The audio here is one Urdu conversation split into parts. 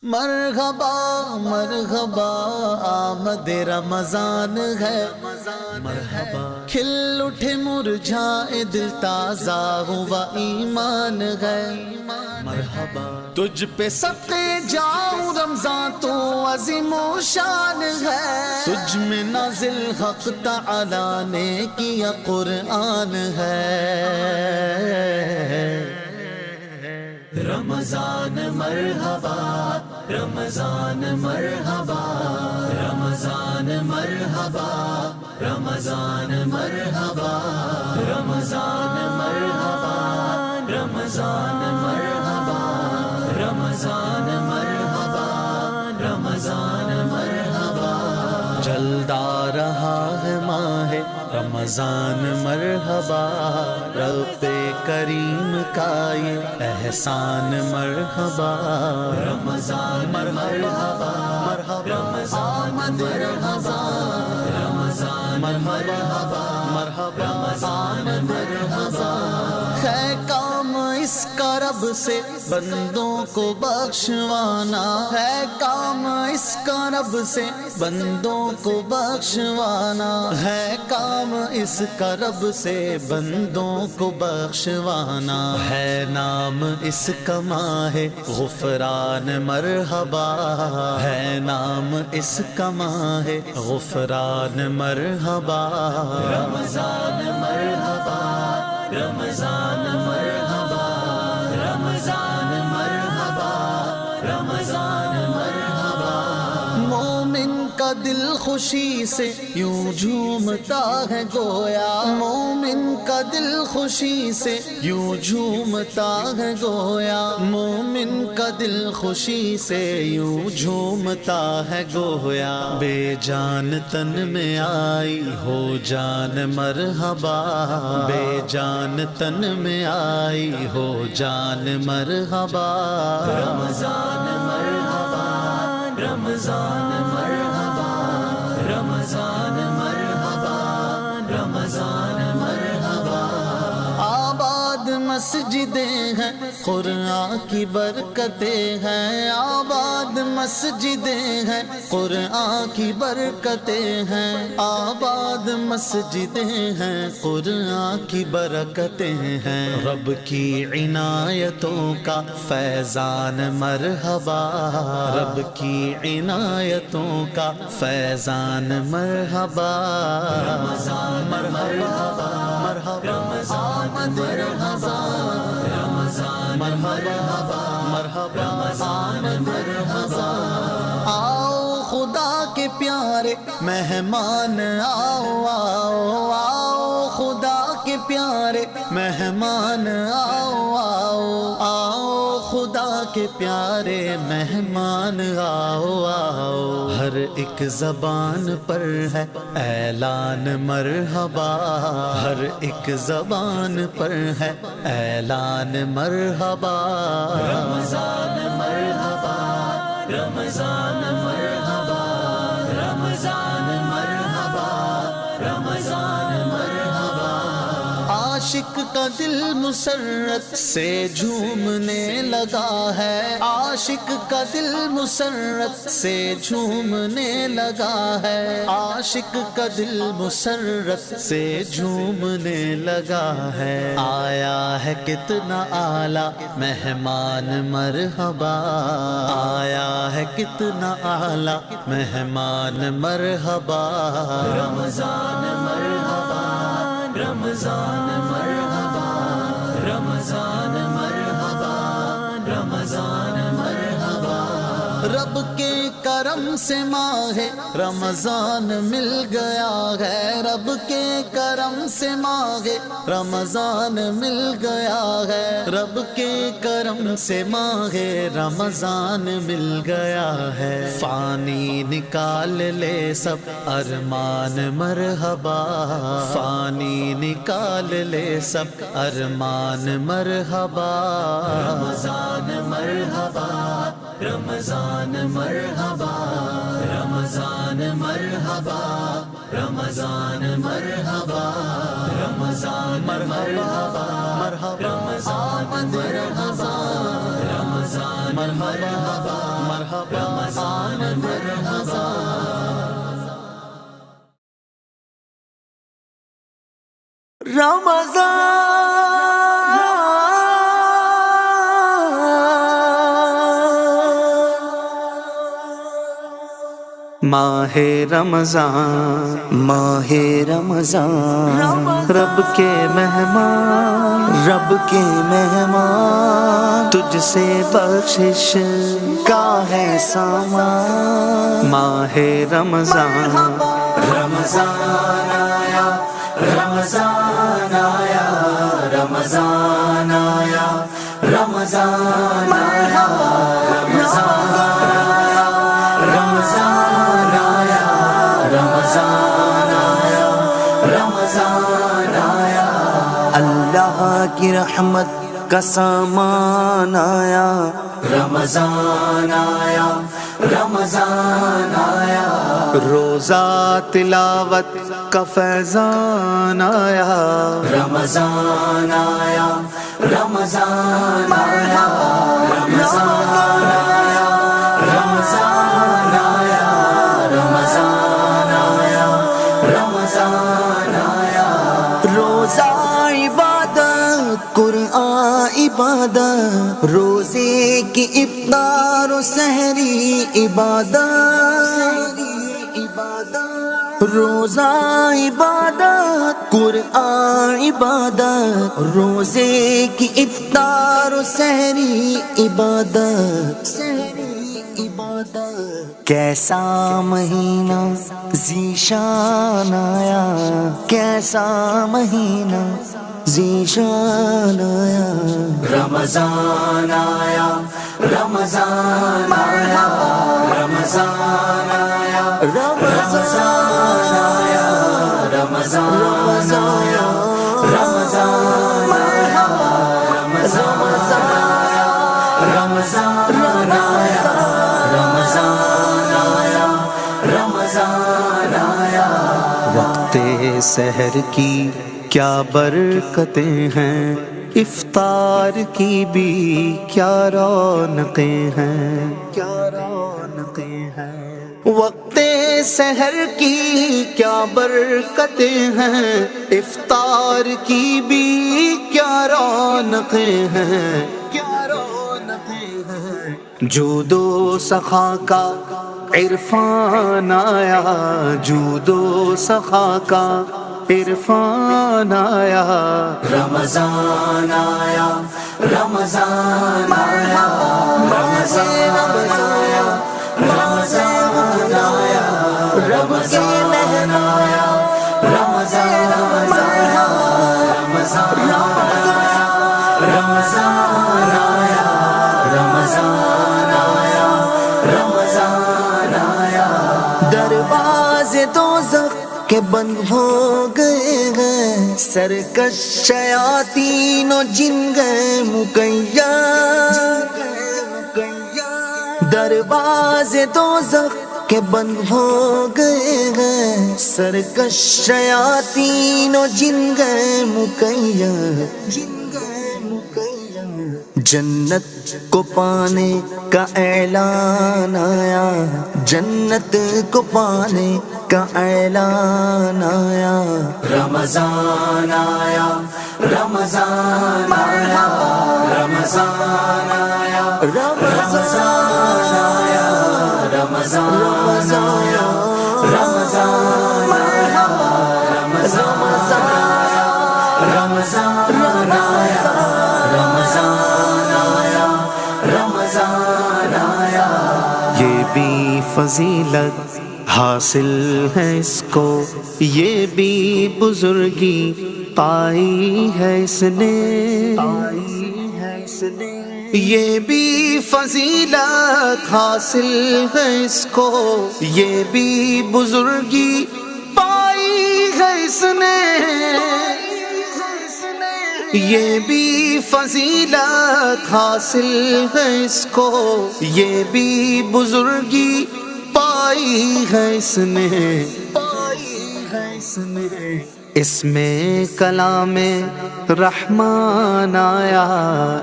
مرحبا مرحبا آمد رمضان ہے، مرحبا کھل اٹھے مرجھائے دل تازہ ہوا ایمان ہے، مرحبا تجھ پہ صدقے جاؤں رمضان تو عظیم و شان ہے، تجھ میں نازل حق تعالی نے کیا قرآن ہے۔ رمضان مرحبا رمضان مرحبا رمضان مرحبا رمضان مرحبا رمضان مرحبا رمضان مرحبا رمضان مرحبا رمضان مرحبا جلدا رہا ہے ماہ رمضان مرحبا، رب کریم کا یہ احسان مرحبا، رمضان مرحبا مرحبا رمضان مرحبا رمضان مرحبا مرحبا رمضان مرحبا۔ ہے کام اس کا رب سے بندوں کو بخشوانا، ہے کام اس کا رب سے بندوں کو بخشوانا، ہے کام اس کا رب سے بندوں کو بخشوانا، ہے نام اس کا ماہ غفران مرحبا، ہے نام اس کا ماہ غفران مرحبا، رمضان مرحبا رمضان مرحبا رمضان مرحبا رمضان مرحبا۔ مومن کا دل خوشی سے یوں جھومتا ہے گویا، مومن کا دل خوشی سے یوں جھومتا ہے گویا، مومن کا دل خوشی سے یوں جھومتا ہے گویا، بے جان تن میں آئی ہو جان مرحبا، بے جان تن میں آئی ہو جان مرحبا، رمضان مرحبا رمضان مرحبا رمضان مرحبا رمضان مرحبا۔ آباد مسجدیں ہیں قرآن کی برکتیں ہیں، آباد مسجدیں ہیں قرآن کی برکتیں ہیں، آباد مسجدیں ہیں قرآن کی برکتیں ہیں، رب کی عنایتوں کا فیضان مرحبا، رب کی عنایتوں کا فیضان مرحبا، رمضان مرحبا مرحبا رمضان مرحبا رمضان مرحبا مرحبا رمضان مرحبا۔ آؤ خدا کے پیارے مہمان آؤ آؤ آؤ خدا کے پیارے مہمان آؤ آؤ آؤ خدا کے پیارے مہمان آؤ آؤ، ہر ایک زبان پر ہے اعلان مرحبا، ہر ایک زبان پر ہے اعلان مرحبا، رمضان مرحبا رمضان مرحبا رمضان مرحبا رمضان مرحبا۔ عاشق کا دل مسرت سے جھومنے لگا ہے، عاشق کا دل مسرت سے جھومنے لگا ہے، عاشق کا دل مسرت سے جھومنے لگا ہے، آیا ہے کتنا اعلیٰ مہمان مرحبا، آیا ہے کتنا اعلیٰ مہمان مرحبا، رمضان مرحبا رمضان مرحبا رمضان مرحبا رمضان مرحبا۔ رب کے کرم سے ماہ رمضان مل گیا ہے، رب کے کرم سے ماہ رمضان مل گیا ہے، رب کے کرم سے ماہ رمضان مل گیا ہے، فانی نکال لے سب ارمان مرحبا، فانی نکال لے سب ارمان مرحبا، رمضان مرحبا رمضان مرحبا رمضان مرحبا رمضان مرحبا رمضان مرحبا مرحبا رمضان مرحبا رمضان مرحبا مرحبا مرحبا ماہ رمضان، ماہ رمضان، رب کے مہمان، رب کے مہمان، تجھ سے بخشش کا ہے سامان۔ ماہ رمضان، رمضان آیا، رمضان آیا، رمضان آیا، رمضان آیا، رمضان آیا، رمضان آیا، رمضان آیا، رمضان آیا، اللہ کی رحمت کا سامان آیا، رمضان آیا، رمضان آیا، روزہ تلاوت کا فیضان آیا، رمضان آیا، رمضان آیا، رمضان آیا، رمضان آیا، رمضان آیا، رمضان آیا، روزہ عبادت، قرآن عبادت، روزے کی افطار و سحری عبادت، روزہ عبادت، قرآن عبادت، روزے کی افطار و سحری عبادت، کیسا مہینہ ذیشان آیا، کیسا مہینہ ذیشان آیا، رمضان آیا، رمضان آیا، رمضان آیا، رمضان آیا، رمضان آیا، رمضان آیا، رمضان آیا، رمضان آیا، رمضان آیا، رمضان آیا، وقت سحر کی کیا برکتیں ہیں، افطار کی بھی کیا رونقیں ہیں، کیا رونقیں ہیں، وقت سحر کی کیا برکتیں ہیں، افطار کی بھی کیا رونقیں ہیں، کیا رونقیں ہیں، جود و سخا کا عرفان آیا، جود و سخا کا عرفان آیا، رمضان آیا، رمضان آیا، رمضان آیا، رمضان آیا، رمضان آیا، رمضان آیا، رمضان آیا، رمضان آیا، رمضان آیا، رمضان آیا، دروازے دوزخ کے بند ہو گئے ہیں، سرکش شیاطین و جن گئے مقید، دروازے دوزخ کے بند ہو گئے ہیں، سرکش شیاطین و جن گئے مقید، جنت کو پانے کا اعلان آیا، جنت کو پانے کا اعلان آیا، رمضان آیا، رمضان آیا، رمضان آیا، رمضان آیا، رمضان آیا، رمضان آیا، رمضان آیا، رمضان آیا، رمضان آیا، رمضان آیا، یہ بھی فضیلت حاصل ہے اس کو، یہ بھی بزرگی پائی ہے اس نے، یہ بھی فضیلت حاصل ہے اس کو، یہ بھی بزرگی پائی ہے اس نے، یہ بھی فضیلت حاصل ہے اس کو، یہ بھی بزرگی پائی ہے اس نے، اس میں کلام رحمان آیا،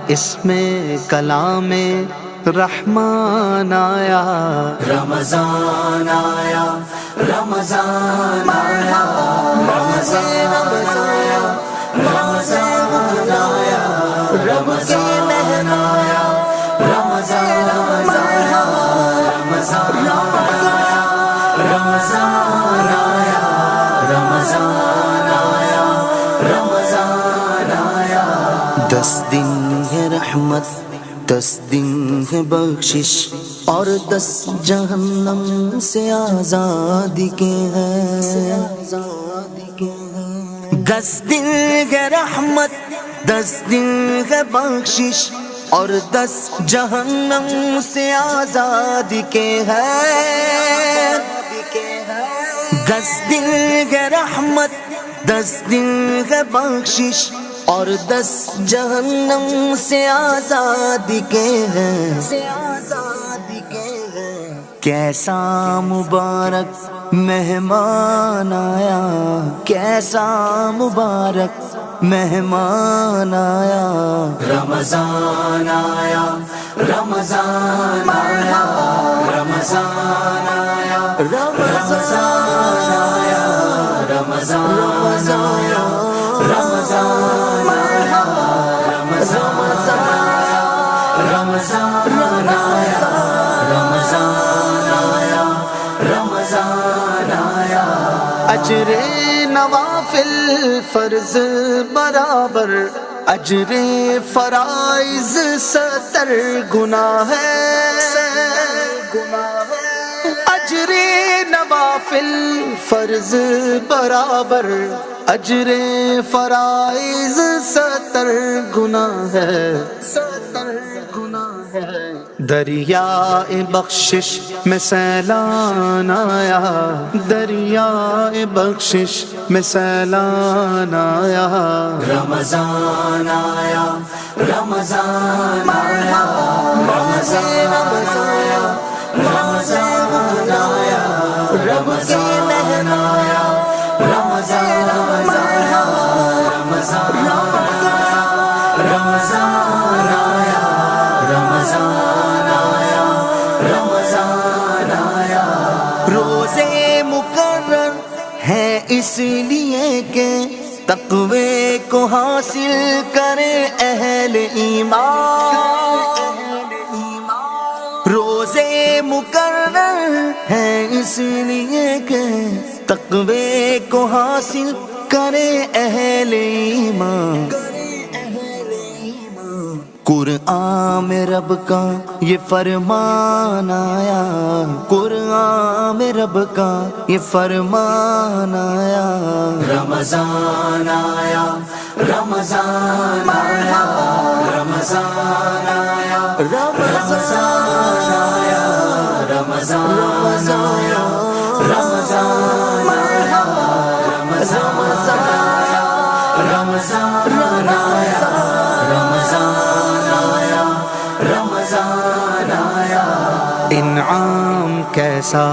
اس میں کلام رحمان آیا، رمضان آیا، رمضان آیا، رمضان آیا، رمضان آیا، رمضان آیا، رمضان آیا، رمضان آیا، رمضان آیا، رمضان آیا، رمضان آیا۔ 10 دن ہے رحمت، 10 دن ہے بخشش، اور 10 جہنم سے آزادی کے ہیں۔ 10 دن ہے رحمت، 10 دن ہے بخشش، اور 10 جہنم سے آزادی کے ہیں۔ 10 دن ہے رحمت، 10 دن ہے بخشش، اور 10 جہنم سے آزادی کے ہیں۔ کیسا مبارک مہمان آیا، کیسا مبارک مہمان آیا، رمضان آیا، رمضان آیا، رمضان آیا، رمضان آیا، رمضان آیا، رمضان آیا، رمضان آیا، رمضان آیا، رمضان آیا، رمضان آیا۔ اجر نوافل فرض برابر، اجر فرائض 70 گنا ہے۔ اجر نوافل فرض برابر، اجر فرائض 70 گنا ہے۔ دریائے بخشش میں سیلان آیا، دریائے بخشش میں سیلان آیا، رمضان آیا، رمضان آیا، رمضان آیا، رمضان آیا، رمضان آیا، رمضان آیا، رمضان آیا، رمضان آیا، رمضان آیا، رمضان آیا۔ روزے مقرر ہے اس لیے کہ تقوی کو حاصل کرے اہل ایمان۔ روزے مقرر ہے اس لیے کہ تقوی کو حاصل کرے اہل ایمان۔ قرآن میں رب کا یہ فرمان آیا، قرآن میں رب کا یہ فرمان آیا، رمضان آیا، رمضان آیا، رمضان آیا، رمضان آیا، رمضان آیا، رمضان آیا، رمضان آیا، رمضان آیا، رمضان آیا، رمضان آیا۔ انعام کیسا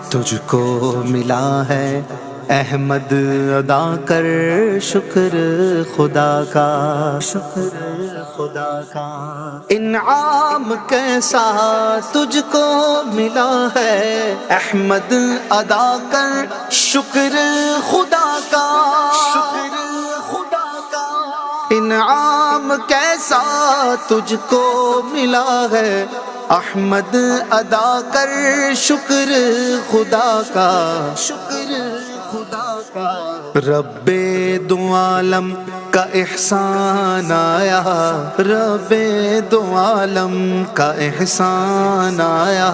تجھ کو ملا ہے، احمد ادا کر شکر خدا کا، شکر خدا کا۔ انعام کیسا تجھ کو ملا ہے، احمد ادا کر شکر خدا کا، شکر خدا کا۔ انعام کیسا تجھ کو ملا ہے، احمد ادا کر شکر خدا کا، شکر خدا کا۔ رب دو عالم کا احسان آیا، رب دو عالم کا احسان آیا،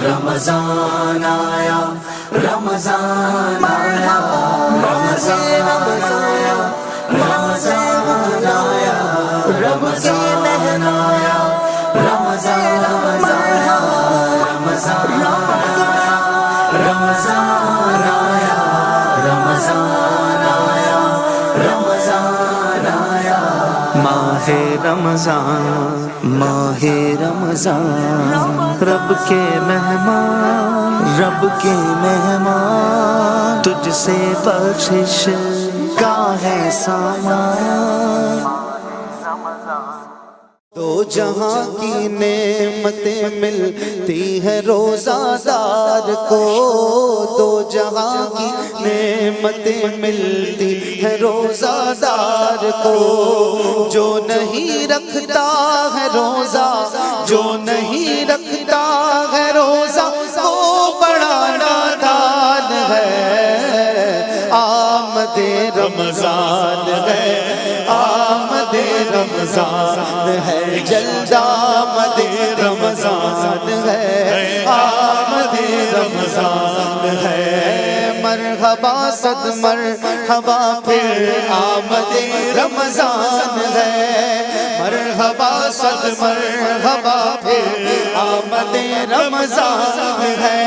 رمضان آیا، رمضان آیا، رمضان آیا، رمضان آیا، رمضان آیا، رمضان آیا، رمضان آیا، رمضان آیا، رمضان آیا، رمضان آیا۔ ماہ رمضان، ماہ رمضان، رب کے مہمان، رب کے مہمان، تجھ سے بخشش کا ہے سامان۔ دو جہاں کی نعمتیں ملتی ہے روزہ دار کو، دو جہاں کی نعمتیں ملتی ہے روزہ دار کو، جو نہیں رکھتا ہے روزہ، جو نہیں رکھتا ہے روزہ وہ بڑا نادان ہے۔ آمد رمضان ہے، آمد رمضان ہے، جلد آمد رمضان ہے، آمد رمضان ہے، مرحبا صد مرحبا پھر آمد رمضان ہے، مرحبا صد مرحبا پھر آمد رمضان ہے،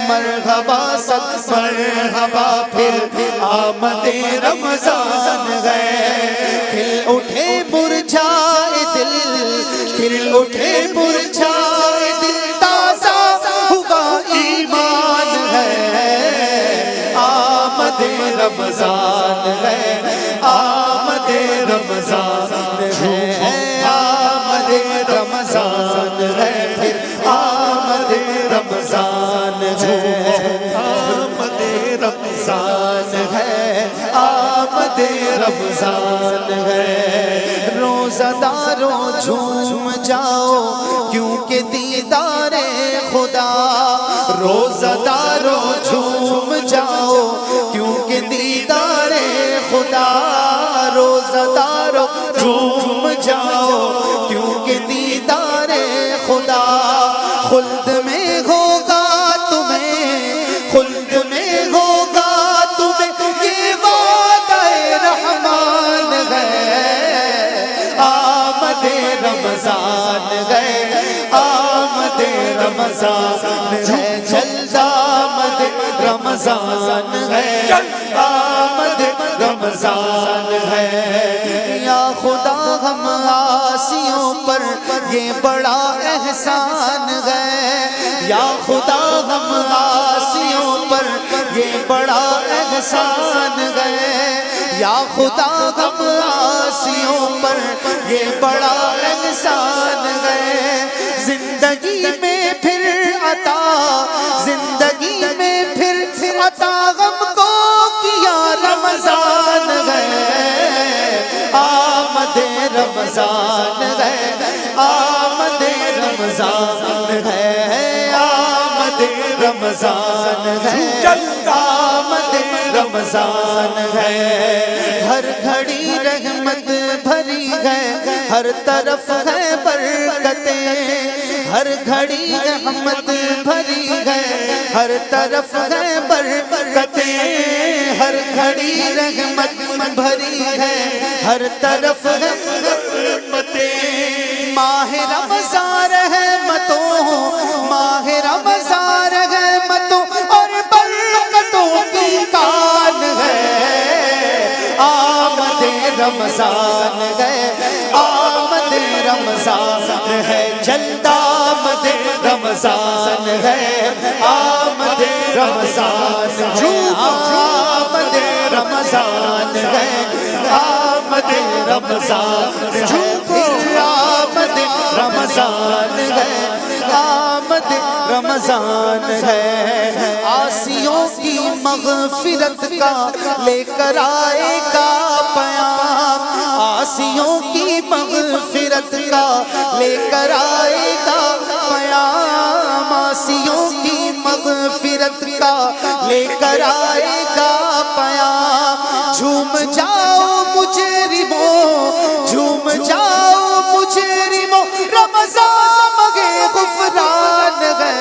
مرحبا صد مرحبا پھر آمد رمضان ہے، کھل اٹھے مرجھائے دل، کھل اٹھے مرجھائے دل، تازہ ہوا ایمان ہے، آمد رمضان ہے، آمد رمضان ہے، آمد رمضان ہے، پھر آمد رمضان ہے، آمد رمضان ہے، آمد رمضان ہے، روزہ داروں جھوم جاؤ کیونکہ دیدار خدا، روزہ داروں جھوم جاؤ کیونکہ دیدار خدا، روزہ داروں جھوم جاؤ کیونکہ دیدار خدا، خلد میں ہوگا تمہیں، خلد میں ہوگا تمہیں یہ وعدہ رحمان ہے، آمد رمضان ہے، آمد رمضان ہے، جلد آمد رمضان ہے، آمد رمضان ہے، یا خدا ہم عاصیوں پر یہ بڑا احسان ہے، یا خدا ہم عاصیوں پر یہ بڑا احسان ہے، یا خدا ہم عاصیوں پر یہ بڑا احسان ہے، زندگی میں پھر عطا، زندگی میں پھر عطا غم کو کیا رمضان ہے، آمد رمضان ہے، آمد رمضان ہے، آمد رمضان ہے، آمد رمضان ہے، ہر گھڑی رحمت بھری ہے، ہر طرف ہے برکتیں، ہر گھڑی رحمت بھری ہے، ہر طرف ہے برکتیں، ہر گھڑی رحمت بھری ہے، ہر طرف ہے برکتیں، ماہ رمضان رحمتوں، ماہ رمضان رحمتوں اور برکتوں کی کان ہے، آمد رمضان ہے، آمد رمضان ہے، جلد آمد رمضان ہے، آمد رمضان ہے، آمد رمضان ہے، آمد رمضان ہے، پھر آمد رمضان ہے، آمد رمضان ہے، عاصیوں کی مغفرت کا لے کر آئے گا پیام، عاصیوں کی مغفرت کا لے کر آئے گا پیام، عاصیوں کی مغفرت کا لے کر آئے گا پیام، جھوم جاؤ مجرموں، جھوم جاؤ مجرموں، رمضان مگے غفران ہے،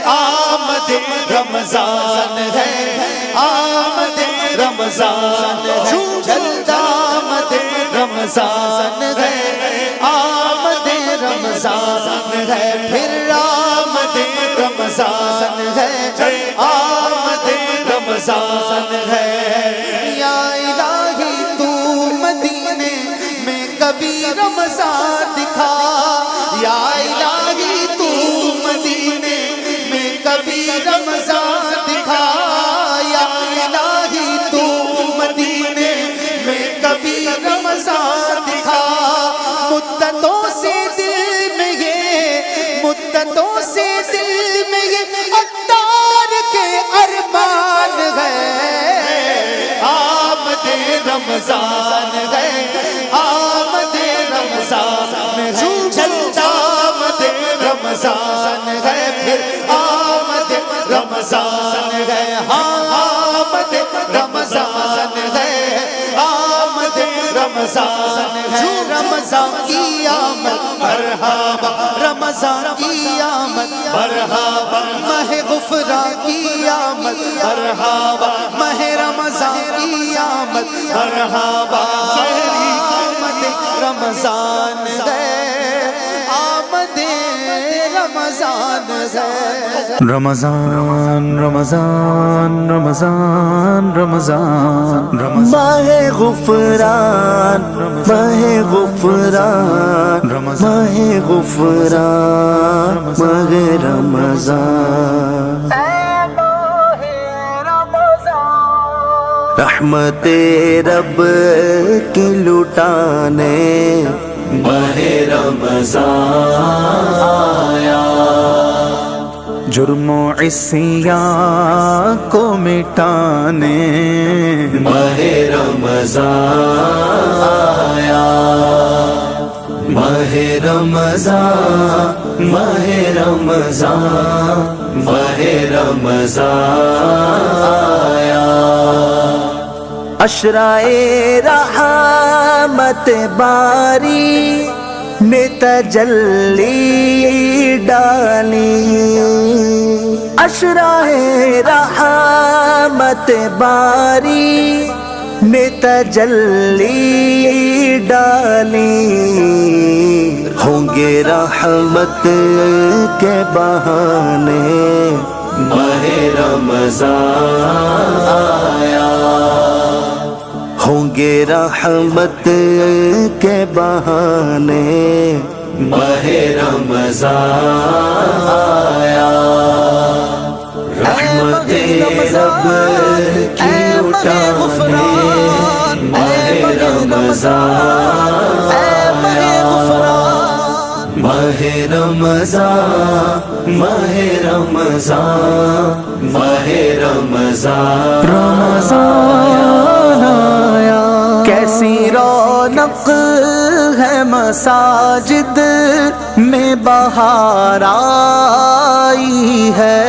آمد رمضان ہے، آمد رمضان ہے، جلد آمد رمضان ہے، آمد رمضان ہے، پھر آمد رمضان ہے، آمد رمضان ہے، یا الہی تو مدینے میں کبھی رمضان دکھا، یا الہی تو مدینے میں کبھی رمضان دکھا، یا الہی تو مدینے میں کبھی رمضان دکھا، یہ عطار کے ارمان ہے، آمد رمضان ہے، آمد رمضان ہے، چلتا آمد رمضان ہے، پھر آمد رمضان ہے، آمد رمضان ہے، آمد رمضان ہے، رمضان کی آمد مرحبا، رمضان کی آمد مرحبا، ماہ غفران کی آمد مرحبا، ماہ رمضان کی آمد مرحبا، آمد رمضان ہے، آمد رمضان ہے، رمضان رمضان رمضان رمضان ماہ غفران ماہ غفران ماہ غفران ماہ رمضان رحمت رب کی لٹانے ماہ رمضان آیا، جرم و عصیان کو مٹانے ماہ رمضان آیا، ماہ رمضان ماہ رمضان ماہ رمضان آیا، اشرائے رحمت باری نے تجلی ڈالی، اشرائے رحمت باری نے تجلی ڈالی، ہوں گے رحمت کے بہانے ماہ رمضان آیا، ہوں گے رحمت کے بہانے ماہ رمضان آیا، رحمت رب کی لٹانے ماہ رمضان آیا، ماہ رمضان ماہ رمضان ماہ رمضان رمضان آیا، کیسی رونق ہے مساجد میں بہار آئی ہے،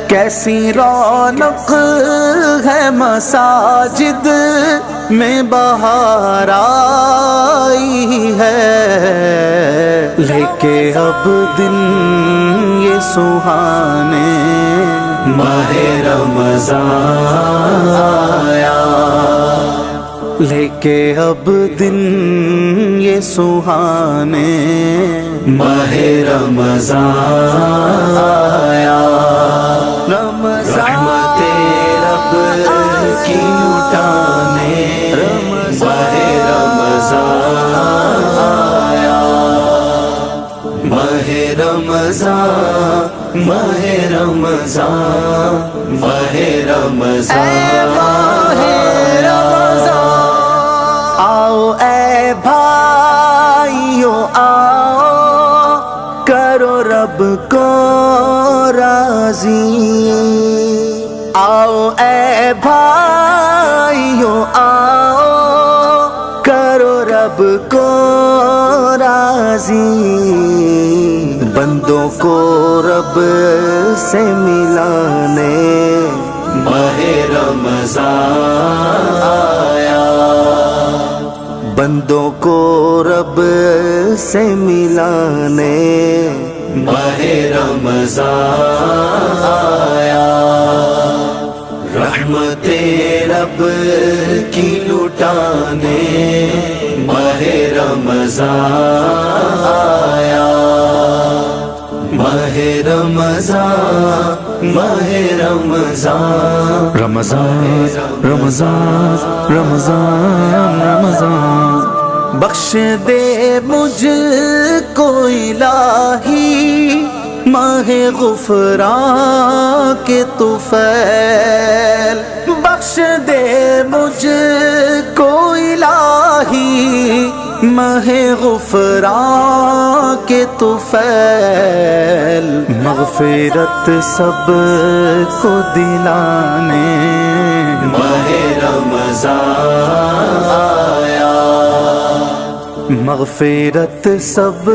کیسی رونق ہے مساجد میں بہار آئی ہے، لے کے اب دن یہ سہانے ماہ رمضان آیا، لے کے اب دن یہ سہانے ماہ رمضان آیا، رحمت رب کی لٹانے ماہ رمضان آیا، ماہ رمضان ماہ رمضان ماہ رمضان آؤ اے بھائیو آؤ کرو رب کو راضی، آؤ اے بھائیو آؤ کرو رب کو راضی، بندوں کو رب سے ملانے ماہ رمضان آیا، بندوں کو رب سے ملانے ماہ رمضان آیا، رحمت رب کی لٹانے ماہ رمضان آیا، ماہ رمضان ماہ رمضان رمضان رمضان رمضان رمضان بخش دے مجھ کو الہی ماہ غفران کے طفیل، بخش دے مجھ کو الہی ماہ غفران کے طفیل، مغفرت سب کو دلانے ماہ رمضان آیا، مغفرت سب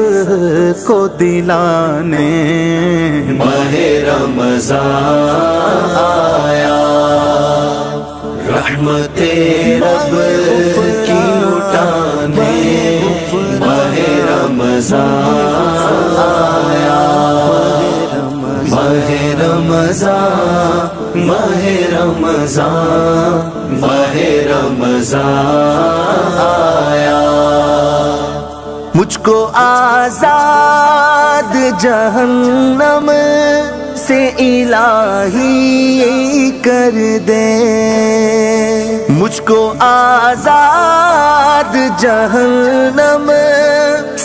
کو دلانے ماہ رمضان آیا، رحمت رب کی لٹانے ماہ رمضان آیا، ماہ رمضان ماہ رمضان ماہ رمضان آیا، مجھ کو آزاد جہنم سے الہی کر دے، مجھ کو آزاد جہنم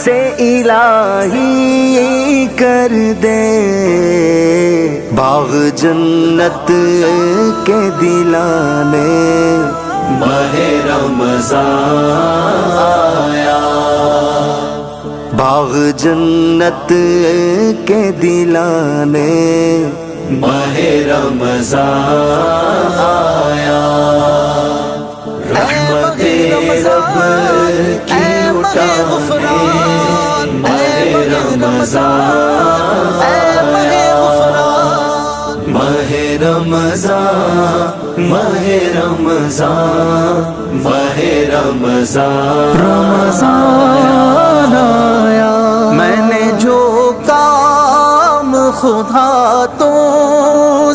سے الہی کر دے، باغ جنت کے دلانے ماہ رمضان آیا، باغ جنت کے دلانے ماہ رمضان آیا، رحمت رب کی لٹانے ماہ رمضان آیا، ماہ رمضان ماہ رمضان ماہ رمضان رمضان آیا، میں نے جو کام خدا تو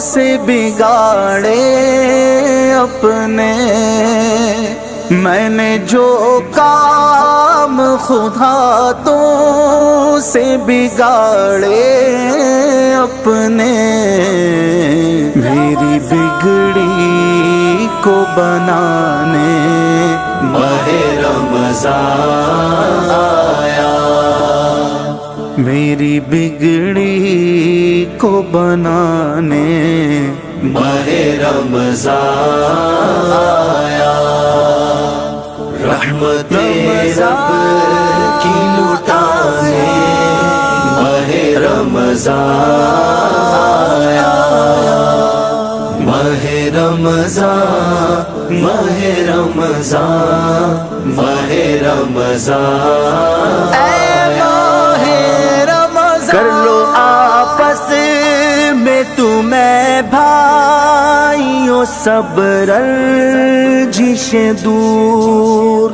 سے بگاڑے اپنے، میں نے جو کام خدا تو سے بگاڑے اپنے، میری بگڑی کو بنانے ماہ رمضان آیا، میری بگڑی کو بنانے ماہ رمضان آیا، رحمت رب کی لٹانے ماہ رمضان آیا، ماہ رمضان ماہ رمضان ماہ رمضان آیا، کر لو آپس میں تمہیں بھائیوں سب رنجش دور،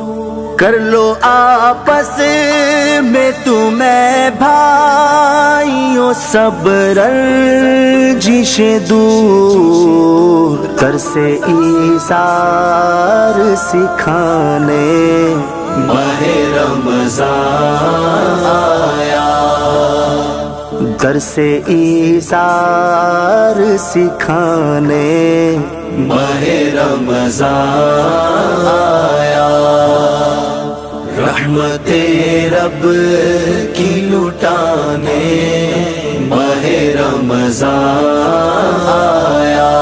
کر لو آپس میں تمہیں بھائیوں سب رنجش دور، تر سے ایثار سکھانے ماہ رمضان آیا، در سے ایثار سکھانے ماہ رمضان آیا، رحمت رب کی لٹانے ماہ رمضان آیا،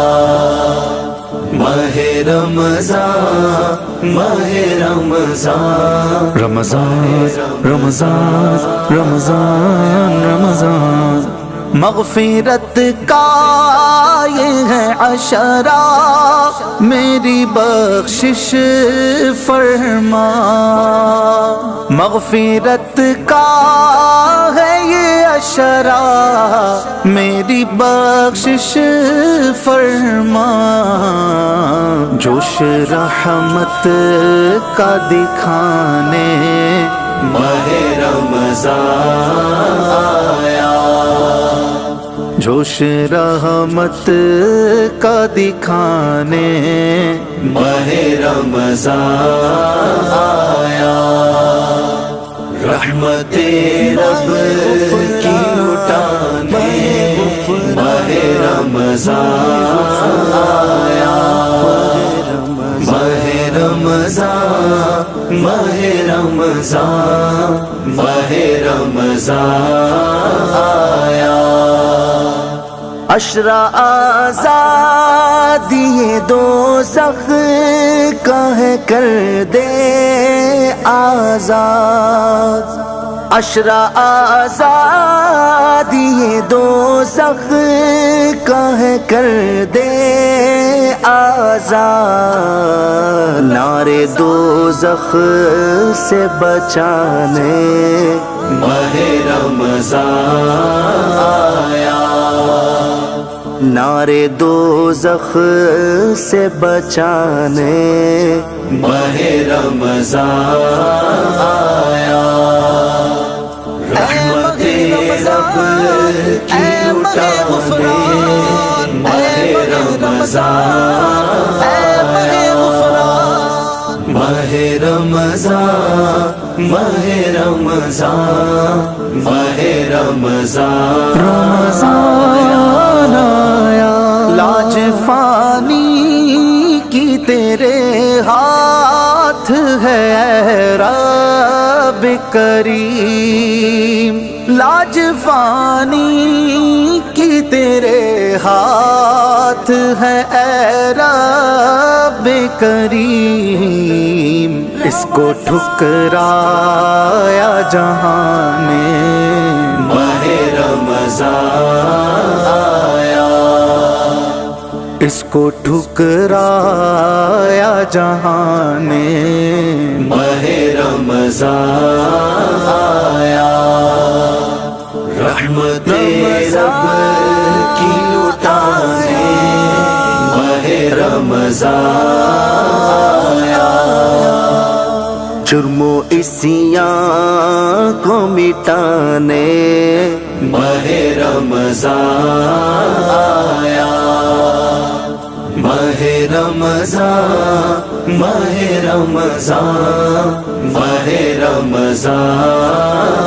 ماہ رمضان ماہ رمضان رمضان رمضان رمضان رمضان، مغفرت کا یہ ہے عشرہ، میری بخشش فرما، مغفرت کا ہے یہ عشرہ، میری بخشش فرما، جوش رحمت کا دکھانے ماہ رمضان آیا، جوش رحمت کا دکھانے ماہ رمضان آیا، رحمت رب کی لٹانے ماہ رمضان آیا، ماہ رمضان ماہ رمضان ماہ رمضان آیا، عشرہ آزادی دوزخ کا ہے کر دے آزاد، اشرا آزادی یہ دوزخ کا ہے کر دے آزاد، نعرے دوزخ سے بچانے ماہ رمضان آیا، نعرے دوزخ سے بچانے ماہ رمضان آیا، رحمت رب کی لٹانے ماہ رمضان آیا، ماہ رمضان ماہ رمضان ماہ رمضان رمضان آیا، لاج فانی کی تیرے ہاتھ ہے اے رب کریم، لاج فانی کی تیرے ہاتھ ہے اے رب کریم، اس کو ٹھکرایا جہاں نے ماہ رمضان آیا، اس کو ٹھکرایا جہاں نے ماہ رمضان آیا، رحمت رب کی لٹانے ماہ رمضان آیا، جرم و عصیاں کو مٹانے ماہ رمضان آیا، ماہ رمضان ماہ رمضان ماہ رمضان